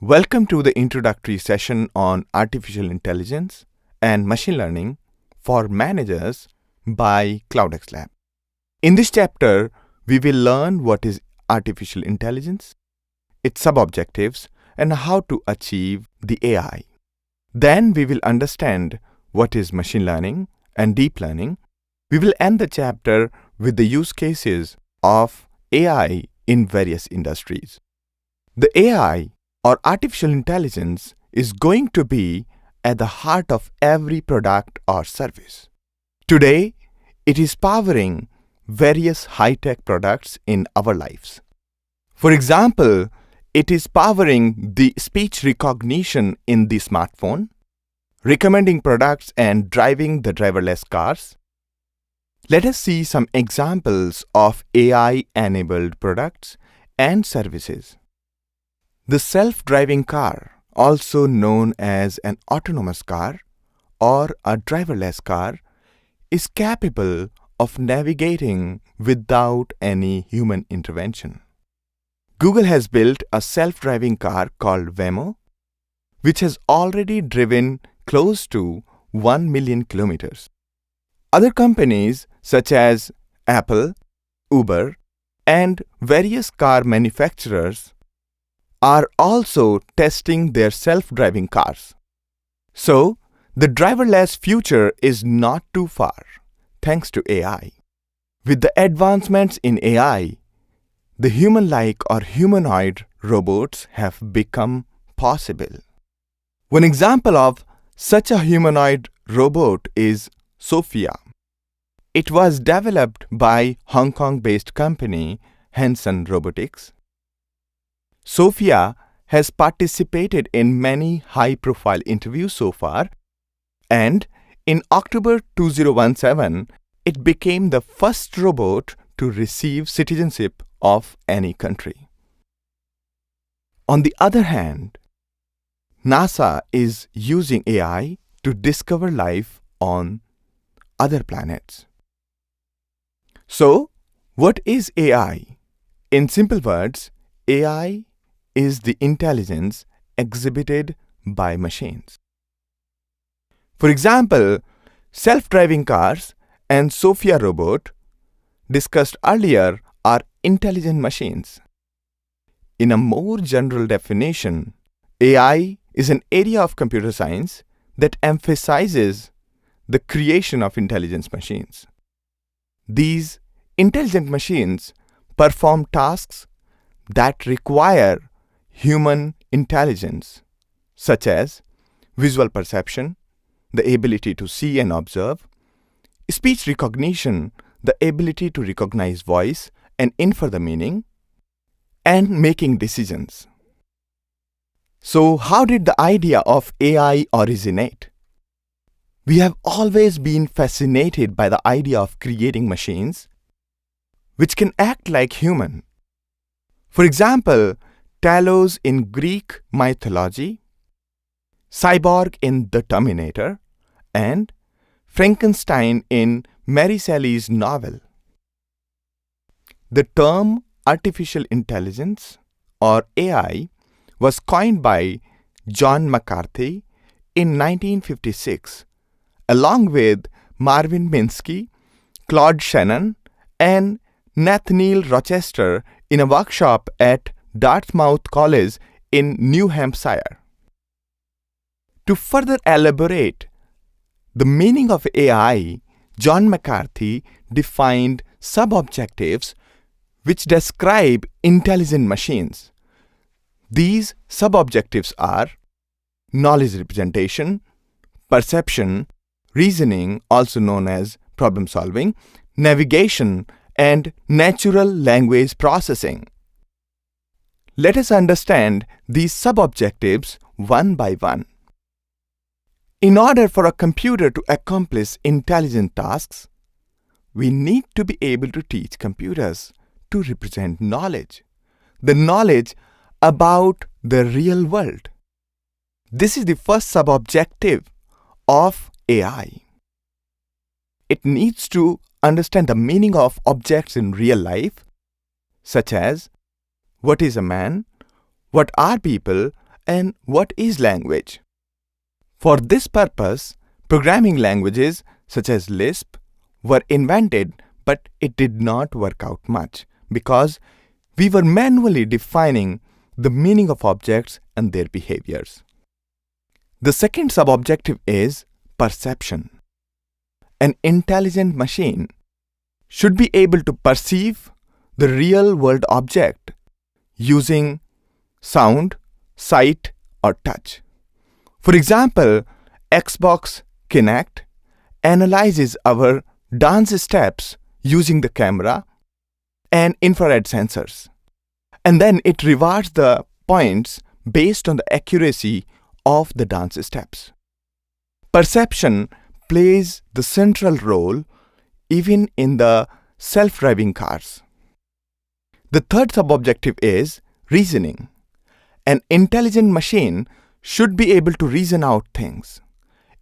Welcome to the introductory session on artificial intelligence and machine learning for managers by CloudX Lab. In this chapter, we will learn what is artificial intelligence, its sub-objectives, and how to achieve the AI. Then we will understand what is machine learning and deep learning. We will end the chapter with the use cases of AI in various industries. The AI or artificial intelligence is going to be at the heart of every product or service. Today, it is powering various high-tech products in our lives. For example, it is powering the speech recognition in the smartphone, recommending products and driving the driverless cars. Let us see some examples of AI-enabled products and services. The self-driving car, also known as an autonomous car or a driverless car, is capable of navigating without any human intervention. Google has built a self-driving car called Waymo, which has already driven close to 1 million kilometers. Other companies such as Apple, Uber, and various car manufacturers are also testing their self-driving cars. So, the driverless future is not too far, thanks to AI. With the advancements in AI, the human-like or humanoid robots have become possible. One example of such a humanoid robot is Sophia. It was developed by Hong Kong-based company Hanson Robotics. Sophia has participated in many high-profile interviews so far, and in October 2017, it became the first robot to receive citizenship of any country. On the other hand, NASA is using AI to discover life on other planets. So, what is AI? In simple words, AI is the intelligence exhibited by machines. For example, self-driving cars and Sophia robot discussed earlier are intelligent machines. In a more general definition, AI is an area of computer science that emphasizes the creation of intelligent machines. These intelligent machines perform tasks that require human intelligence, such as visual perception, the ability to see and observe, speech recognition, the ability to recognize voice and infer the meaning, and making decisions. So, how did the idea of AI originate? We have always been fascinated by the idea of creating machines which can act like human. For example, Talos in Greek mythology, Cyborg in The Terminator, and Frankenstein in Mary Shelley's novel. The term artificial intelligence or AI was coined by John McCarthy in 1956, along with Marvin Minsky, Claude Shannon, and Nathaniel Rochester in a workshop at Dartmouth College in New Hampshire. To further elaborate the meaning of AI, John McCarthy defined sub-objectives which describe intelligent machines. These sub-objectives are knowledge representation, perception, reasoning, also known as problem solving, navigation, and natural language processing. Let us understand these sub-objectives one by one. In order for a computer to accomplish intelligent tasks, we need to be able to teach computers to represent knowledge, the knowledge about the real world. This is the first sub-objective of AI. It needs to understand the meaning of objects in real life, such as what is a man, what are people, and what is language. For this purpose, programming languages such as Lisp were invented, but it did not work out much because we were manually defining the meaning of objects and their behaviors. The second subobjective is perception. An intelligent machine should be able to perceive the real-world object using sound, sight, or touch. For example, Xbox Kinect analyzes our dance steps using the camera and infrared sensors, and then it rewards the points based on the accuracy of the dance steps. Perception plays the central role even in the self-driving cars. The third subobjective is reasoning. An intelligent machine should be able to reason out things.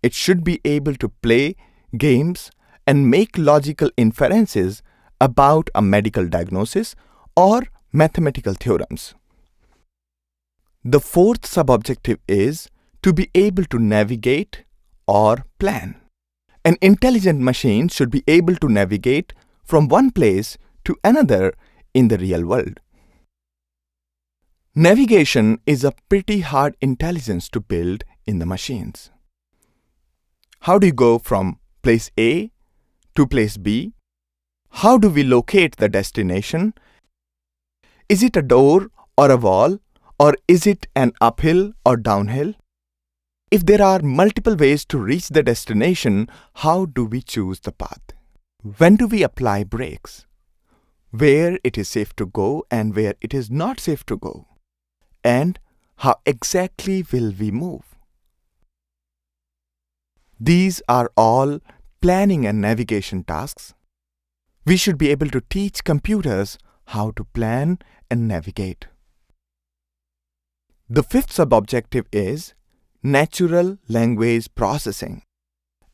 It should be able to play games and make logical inferences about a medical diagnosis or mathematical theorems. The fourth subobjective is to be able to navigate or plan. An intelligent machine should be able to navigate from one place to another in the real world. Navigation is a pretty hard intelligence to build in the machines. How do you go from place A to place B? How do we locate the destination? Is it a door or a wall, or is it an uphill or downhill? If there are multiple ways to reach the destination, how do we choose the path? When do we apply brakes? Where it is safe to go and where it is not safe to go? And how exactly will we move? These are all planning and navigation tasks. We should be able to teach computers how to plan and navigate. The fifth subobjective is natural language processing.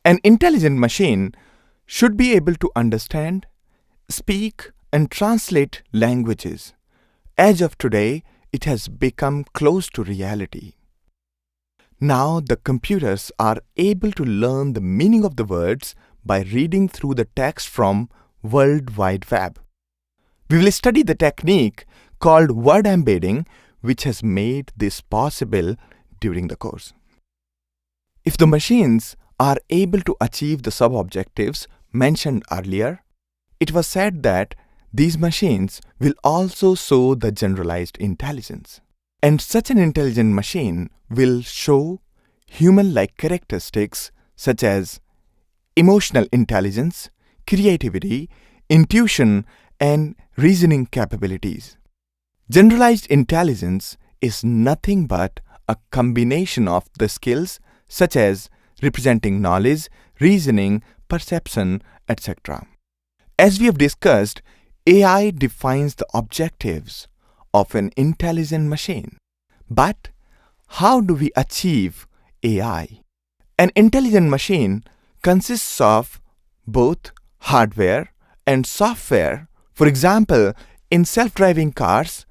An intelligent machine should be able to understand, speak, and translate languages. As of today, it has become close to reality. Now the computers are able to learn the meaning of the words by reading through the text from World Wide Web. We will study the technique called word embedding, which has made this possible during the course. If the machines are able to achieve the sub-objectives mentioned earlier, it was said that these machines will also show the generalized intelligence. And such an intelligent machine will show human-like characteristics such as emotional intelligence, creativity, intuition, and reasoning capabilities. Generalized intelligence is nothing but a combination of the skills such as representing knowledge, reasoning, perception, etc. As we have discussed, AI defines the objectives of an intelligent machine. But how do we achieve AI? An intelligent machine consists of both hardware and software. For example, in self-driving cars,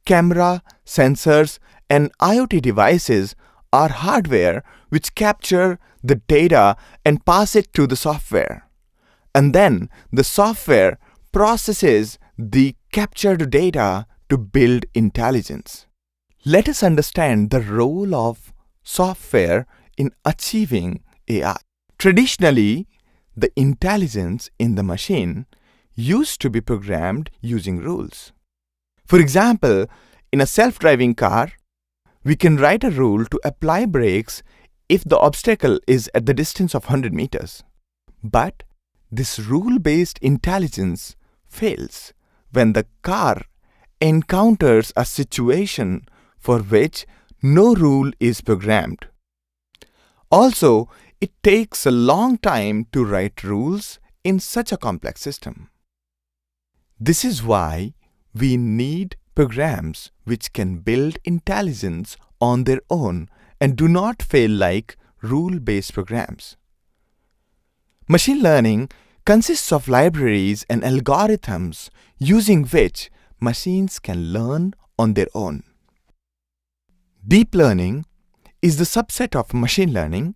camera, sensors, and IoT devices are hardware which capture the data and pass it to the software. And then the software processes the captured data to build intelligence. Let us understand the role of software in achieving AI. Traditionally, the intelligence in the machine used to be programmed using rules. For example, in a self-driving car, we can write a rule to apply brakes if the obstacle is at the distance of 100 meters. But this rule-based intelligence fails when the car encounters a situation for which no rule is programmed. Also, it takes a long time to write rules in such a complex system. This is why we need programs which can build intelligence on their own and do not fail like rule-based programs. Machine learning consists of libraries and algorithms using which machines can learn on their own. Deep learning is the subset of machine learning.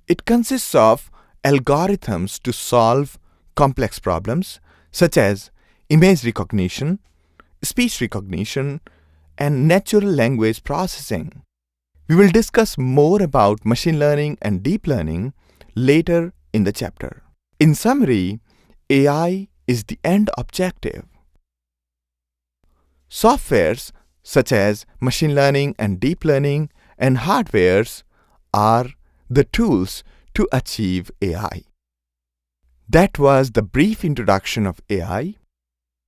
It consists of algorithms to solve complex problems such as image recognition, speech recognition, and natural language processing. We will discuss more about machine learning and deep learning later in the chapter. In summary, AI is the end objective. Softwares such as machine learning and deep learning and hardwares are the tools to achieve AI. That was the brief introduction of AI.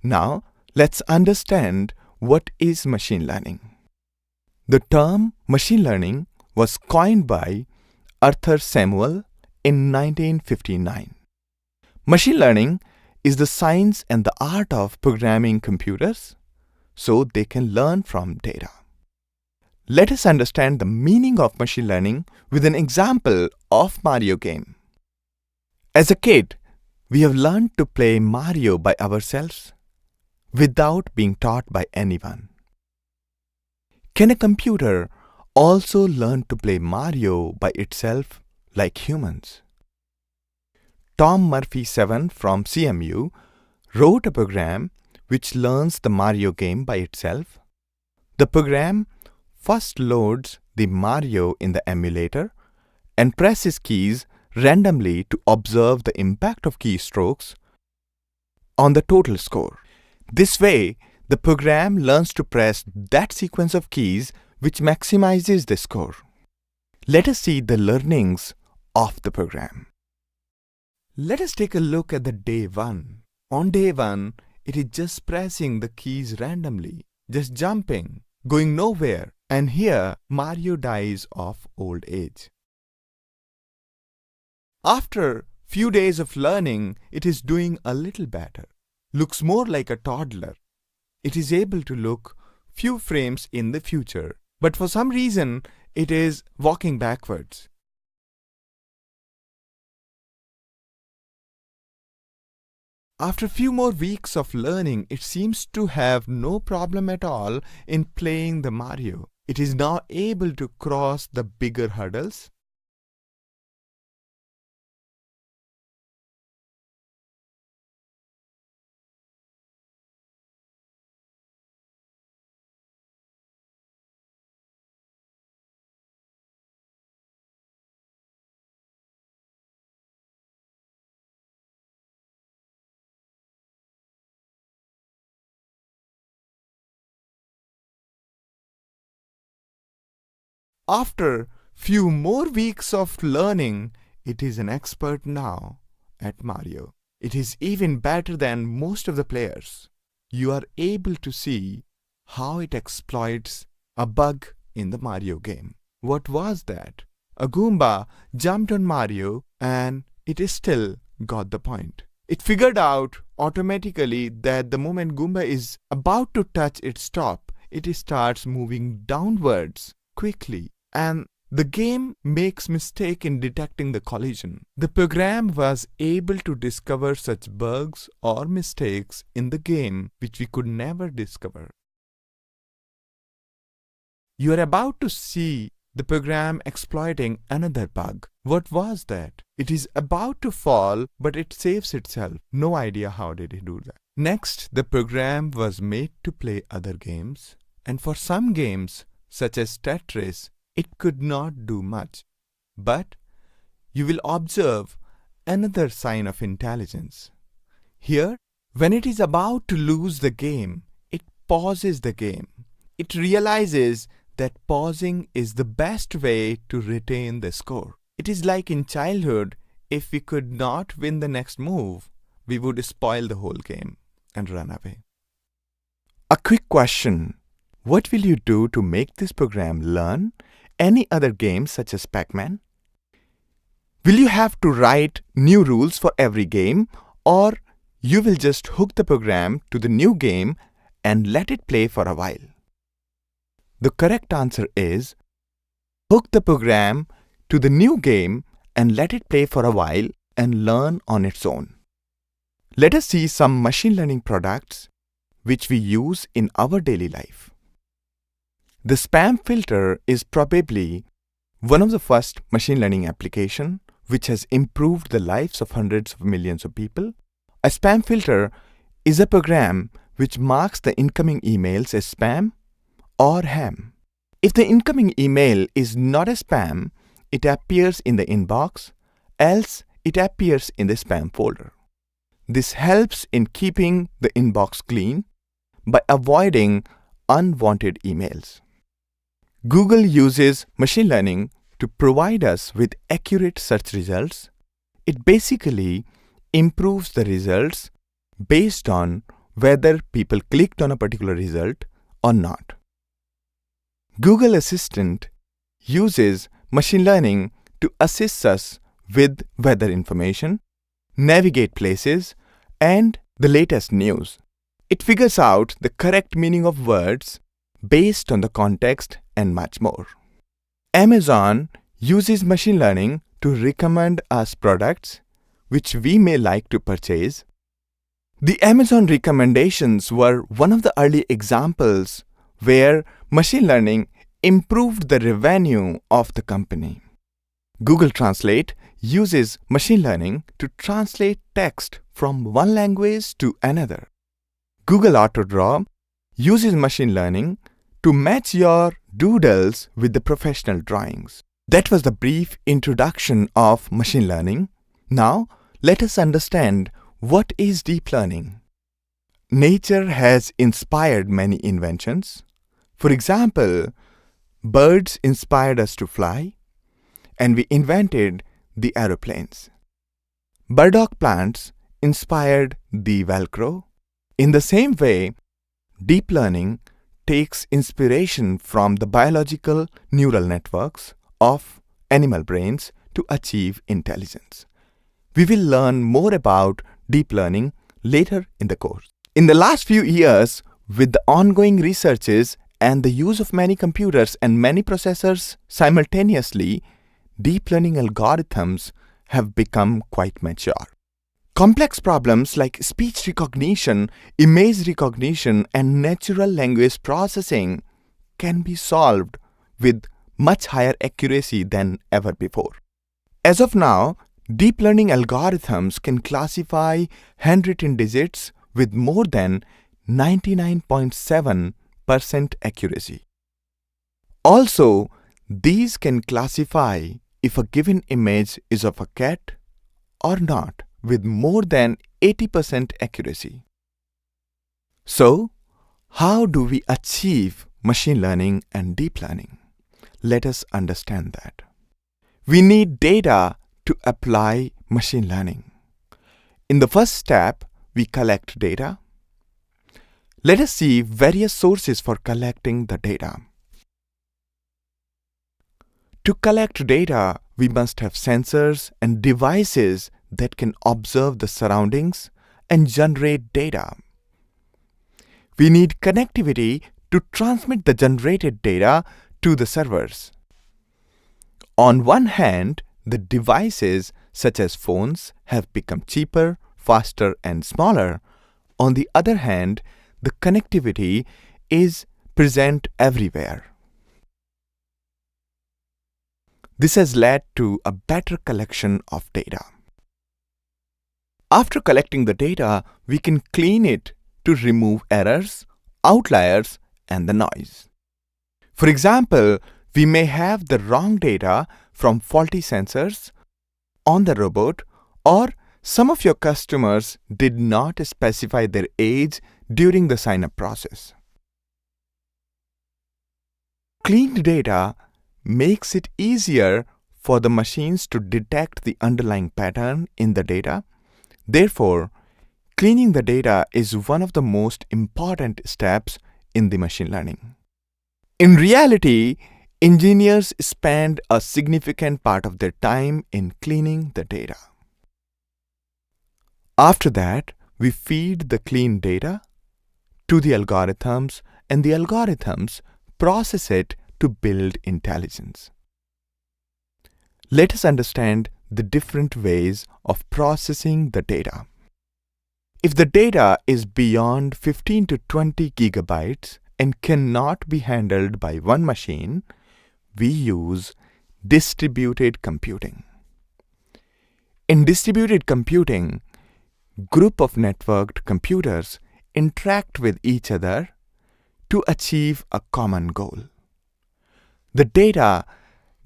Now, let's understand what is machine learning. The term machine learning was coined by Arthur Samuel in 1959. Machine learning is the science and the art of programming computers so they can learn from data. Let us understand the meaning of machine learning with an example of Mario game. As a kid, we have learned to play Mario by ourselves without being taught by anyone. Can a computer also learn to play Mario by itself like humans? Tom Murphy 7 from CMU wrote a program which learns the Mario game by itself. The program first loads the Mario in the emulator and presses keys randomly to observe the impact of keystrokes on the total score. This way, the program learns to press that sequence of keys which maximizes the score. Let us see the learnings of the program. Let us take a look at the day 1. On day 1, it is just pressing the keys randomly, just jumping, going nowhere, and here Mario dies of old age. After few days of learning, it is doing a little better. Looks more like a toddler. It is able to look few frames in the future, but for some reason it is walking backwards. After few more weeks of learning, it seems to have no problem at all in playing the Mario. It is now able to cross the bigger hurdles. After few more weeks of learning, it is an expert now at Mario. It is even better than most of the players. You are able to see how it exploits a bug in the Mario game. What was that? A Goomba jumped on Mario and it is still got the point. It figured out automatically that the moment Goomba is about to touch its top, it starts moving downwards quickly. And the game makes mistake in detecting the collision. The program was able to discover such bugs or mistakes in the game which we could never discover. You are about to see the program exploiting another bug. What was that? It is about to fall, but it saves itself. No idea how did it do that. Next, the program was made to play other games, and for some games, such as Tetris, it could not do much. But you will observe another sign of intelligence. Here, when it is about to lose the game, it pauses the game. It realizes that pausing is the best way to retain the score. It is like in childhood, if we could not win the next move, we would spoil the whole game and run away. A quick question. What will you do to make this program learn any other games such as Pac-Man? Will you have to write new rules for every game, or you will just hook the program to the new game and let it play for a while? The correct answer is hook the program to the new game and let it play for a while and learn on its own. Let us see some machine learning products which we use in our daily life. The spam filter is probably one of the first machine learning application which has improved the lives of hundreds of millions of people. A spam filter is a program which marks the incoming emails as spam or ham. If the incoming email is not a spam, it appears in the inbox, else it appears in the spam folder. This helps in keeping the inbox clean by avoiding unwanted emails. Google uses machine learning to provide us with accurate search results. It basically improves the results based on whether people clicked on a particular result or not. Google Assistant uses machine learning to assist us with weather information, navigate places, and the latest news. It figures out the correct meaning of words based on the context and much more. Amazon uses machine learning to recommend us products which we may like to purchase. The Amazon recommendations were one of the early examples where machine learning improved the revenue of the company. Google Translate uses machine learning to translate text from one language to another. Google AutoDraw uses machine learning to match your doodles with the professional drawings. That was the brief introduction of machine learning. Now, let us understand what is deep learning. Nature has inspired many inventions. For example, birds inspired us to fly, and we invented the aeroplanes. Burdock plants inspired the Velcro. In the same way, deep learning takes inspiration from the biological neural networks of animal brains to achieve intelligence. We will learn more about deep learning later in the course. In the last few years, with the ongoing researches and the use of many computers and many processors simultaneously, deep learning algorithms have become quite mature. Complex problems like speech recognition, image recognition, and natural language processing can be solved with much higher accuracy than ever before. As of now, deep learning algorithms can classify handwritten digits with more than 99.7% accuracy. Also, these can classify if a given image is of a cat or not with more than 80% accuracy. So, how do we achieve machine learning and deep learning? Let us understand that. We need data to apply machine learning. In the first step, we collect data. Let us see various sources for collecting the data. To collect data, we must have sensors and devices that can observe the surroundings and generate data. We need connectivity to transmit the generated data to the servers. On one hand, the devices such as phones have become cheaper, faster, and smaller. On the other hand, the connectivity is present everywhere. This has led to a better collection of data. After collecting the data, we can clean it to remove errors, outliers, and the noise. For example, we may have the wrong data from faulty sensors on the robot, or some of your customers did not specify their age during the sign-up process. Cleaned data makes it easier for the machines to detect the underlying pattern in the data. Therefore, cleaning the data is one of the most important steps in the machine learning. In reality, engineers spend a significant part of their time in cleaning the data. After that, we feed the clean data to the algorithms, and the algorithms process it to build intelligence. Let us understand the different ways of processing the data. If the data is beyond 15 to 20 gigabytes and cannot be handled by one machine, we use distributed computing. In distributed computing, group of networked computers interact with each other to achieve a common goal. The data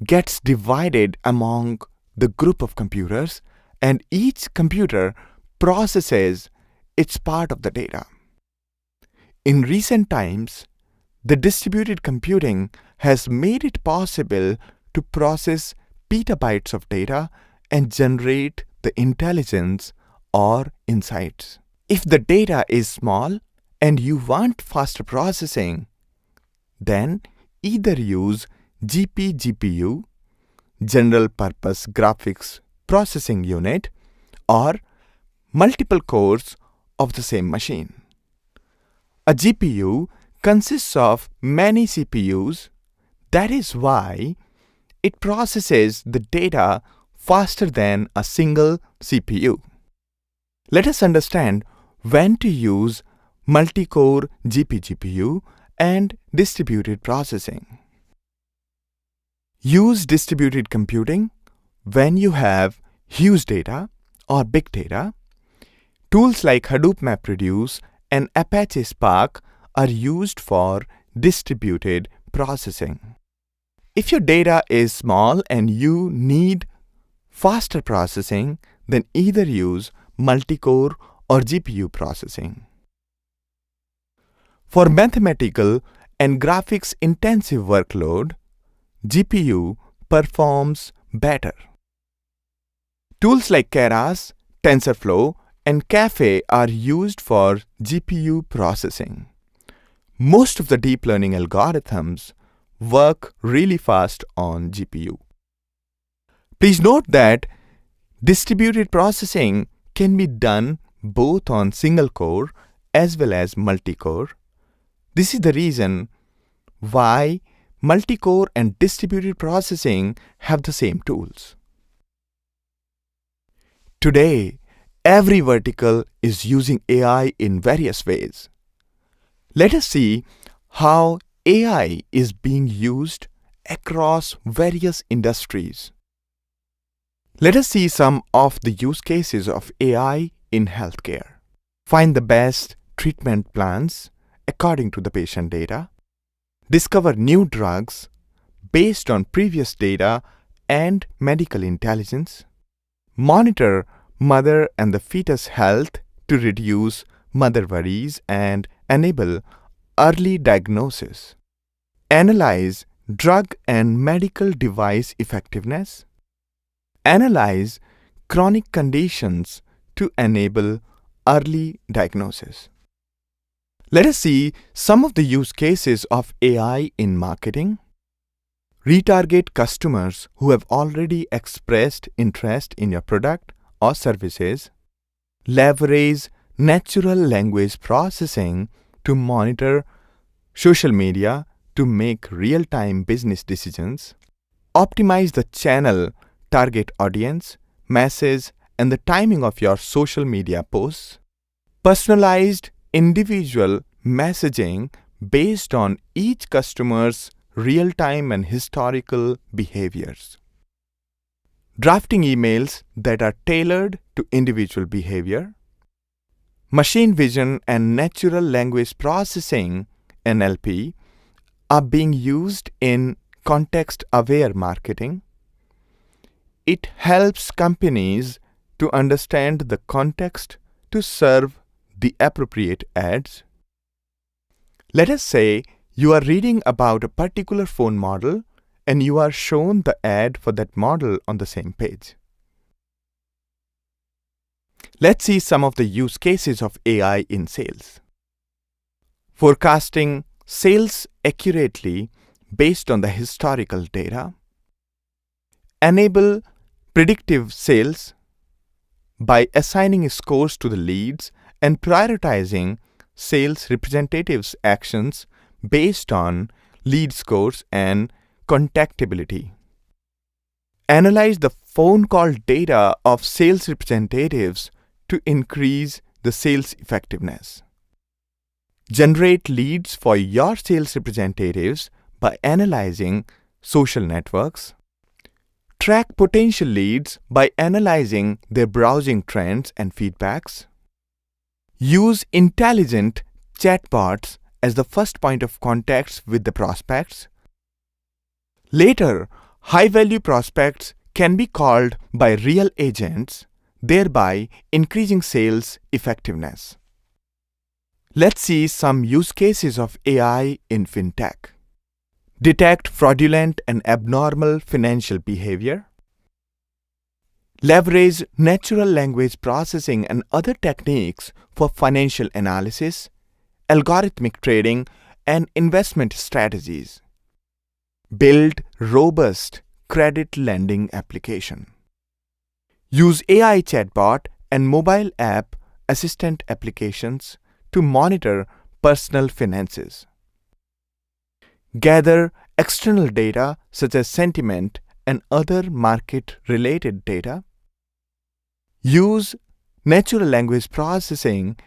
gets divided among the group of computers, and each computer processes its part of the data. In recent times, the distributed computing has made it possible to process petabytes of data and generate the intelligence or insights. If the data is small and you want faster processing, then either use GPGPU, General Purpose Graphics Processing Unit, or multiple cores of the same machine. A GPU consists of many CPUs. That is why it processes the data faster than a single CPU. Let us understand when to use multi-core GPGPU and distributed processing. Use distributed computing when you have huge data or big data. Tools like Hadoop MapReduce and Apache Spark are used for distributed processing. If your data is small and you need faster processing, then either use multi-core or GPU processing. For mathematical and graphics-intensive workload, GPU performs better. Tools like Keras, TensorFlow, and Caffe are used for GPU processing. Most of the deep learning algorithms work really fast on GPU. Please note that distributed processing can be done both on single core as well as multi-core. This is the reason why multi-core and distributed processing have the same tools. Today, every vertical is using AI in various ways. Let us see how AI is being used across various industries. Let us see some of the use cases of AI in healthcare. Find the best treatment plans according to the patient data. Discover new drugs based on previous data and medical intelligence. Monitor mother and the fetus health to reduce mother worries and enable early diagnosis. Analyze drug and medical device effectiveness. Analyze chronic conditions to enable early diagnosis. Let us see some of the use cases of AI in marketing. Retarget customers who have already expressed interest in your product or services. Leverage natural language processing to monitor social media to make real-time business decisions. Optimize the channel, target audience, message, and the timing of your social media posts. Personalized individual messaging based on each customer's real-time and historical behaviors. Drafting emails that are tailored to individual behavior. Machine vision and natural language processing (NLP) are being used in context-aware marketing. It helps companies to understand the context to serve the appropriate ads. Let us say you are reading about a particular phone model and you are shown the ad for that model on the same page. Let's see some of the use cases of AI in sales. Forecasting sales accurately based on the historical data. Enable predictive sales by assigning scores to the leads and prioritizing sales representatives' actions based on lead scores and contactability. Analyze the phone call data of sales representatives to increase the sales effectiveness. generate leads for your sales representatives by analyzing social networks, track potential leads by analyzing their browsing trends and feedbacks, use intelligent chatbots as the first point of contact with the prospects. Later, high-value prospects can be called by real agents, thereby increasing sales effectiveness. Let's see some use cases of AI in fintech. Detect fraudulent and abnormal financial behavior. Leverage natural language processing and other techniques for financial analysis, algorithmic trading, and investment strategies. Build robust credit lending application. Use AI chatbot and mobile app assistant applications to monitor personal finances. Gather external data such as sentiment and other market-related data. Use natural language processing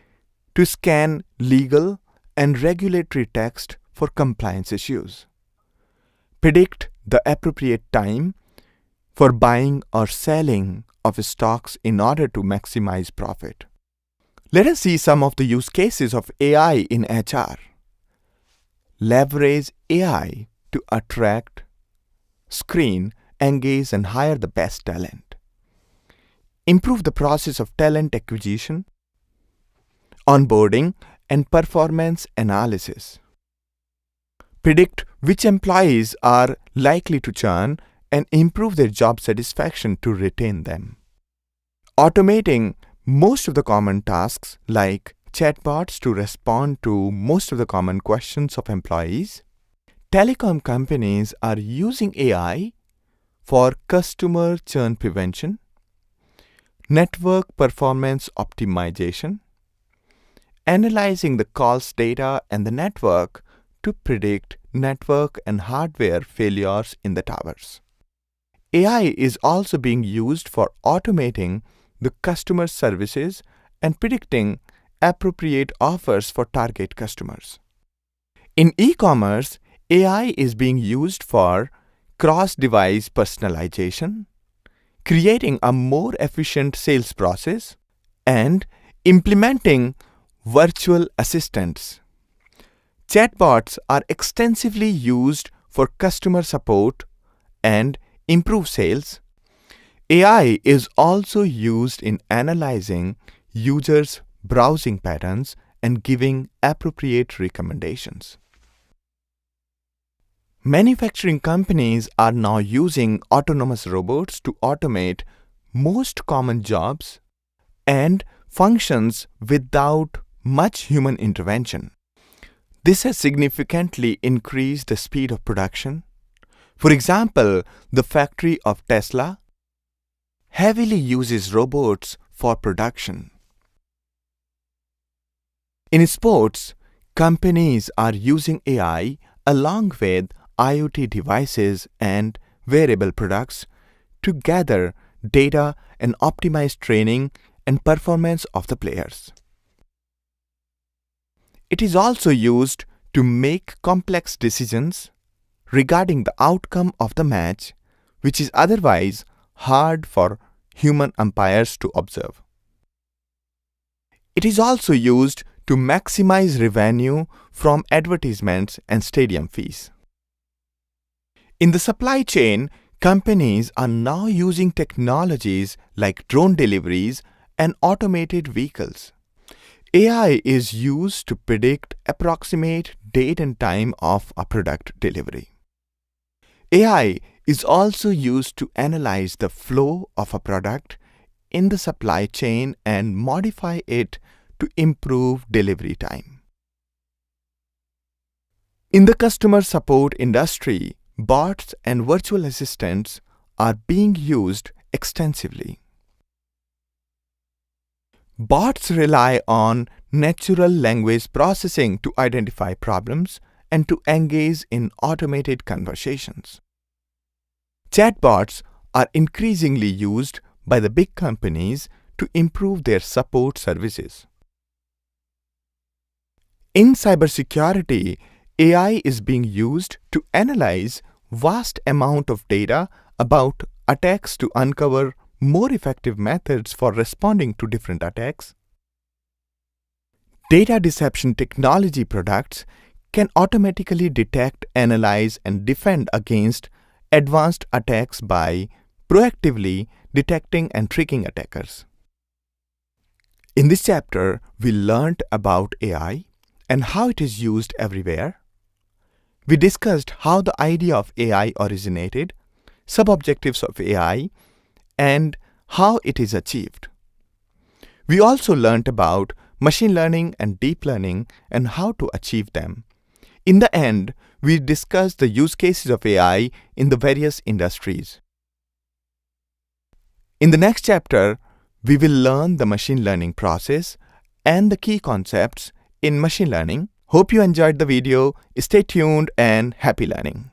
to scan legal and regulatory text for compliance issues. Predict the appropriate time for buying or selling of stocks in order to maximize profit. Let us see some of the use cases of AI in HR. Leverage AI to attract, screen, engage, and hire the best talent. Improve the process of talent acquisition, onboarding, and performance analysis. Predict which employees are likely to churn and improve their job satisfaction to retain them. Automating most of the common tasks like chatbots to respond to most of the common questions of employees. Telecom companies are using AI for customer churn prevention, network performance optimization, analyzing the calls data and the network to predict network and hardware failures in the towers. AI is also being used for automating the customer services and predicting appropriate offers for target customers. In e-commerce, AI is being used for cross-device personalization, creating a more efficient sales process, and implementing virtual assistants. Chatbots are extensively used for customer support and improve sales. AI is also used in analyzing users' browsing patterns and giving appropriate recommendations. Manufacturing companies are now using autonomous robots to automate most common jobs and functions without much human intervention. This has significantly increased the speed of production. For example, the factory of Tesla heavily uses robots for production. In sports, companies are using AI along with IoT devices and wearable products to gather data and optimize training and performance of the players. It is also used to make complex decisions regarding the outcome of the match, which is otherwise hard for human umpires to observe. It is also used to maximize revenue from advertisements and stadium fees. In the supply chain, companies are now using technologies like drone deliveries and automated vehicles. AI is used to predict approximate date and time of a product delivery. AI is also used to analyze the flow of a product in the supply chain and modify it to improve delivery time. In the customer support industry, bots and virtual assistants are being used extensively. Bots rely on natural language processing to identify problems and to engage in automated conversations. Chatbots are increasingly used by the big companies to improve their support services. In cybersecurity, AI is being used to analyze vast amount of data about attacks to uncover more effective methods for responding to different attacks. Data deception technology products can automatically detect, analyze, and defend against advanced attacks by proactively detecting and tricking attackers. In this chapter, we learned about AI and how it is used everywhere. We discussed how the idea of AI originated, sub-objectives of AI, and how it is achieved. We also learned about machine learning and deep learning and how to achieve them. In the end, we discussed the use cases of AI in the various industries. In the next chapter, we will learn the machine learning process and the key concepts in machine learning. Hope you enjoyed the video. Stay tuned and happy learning.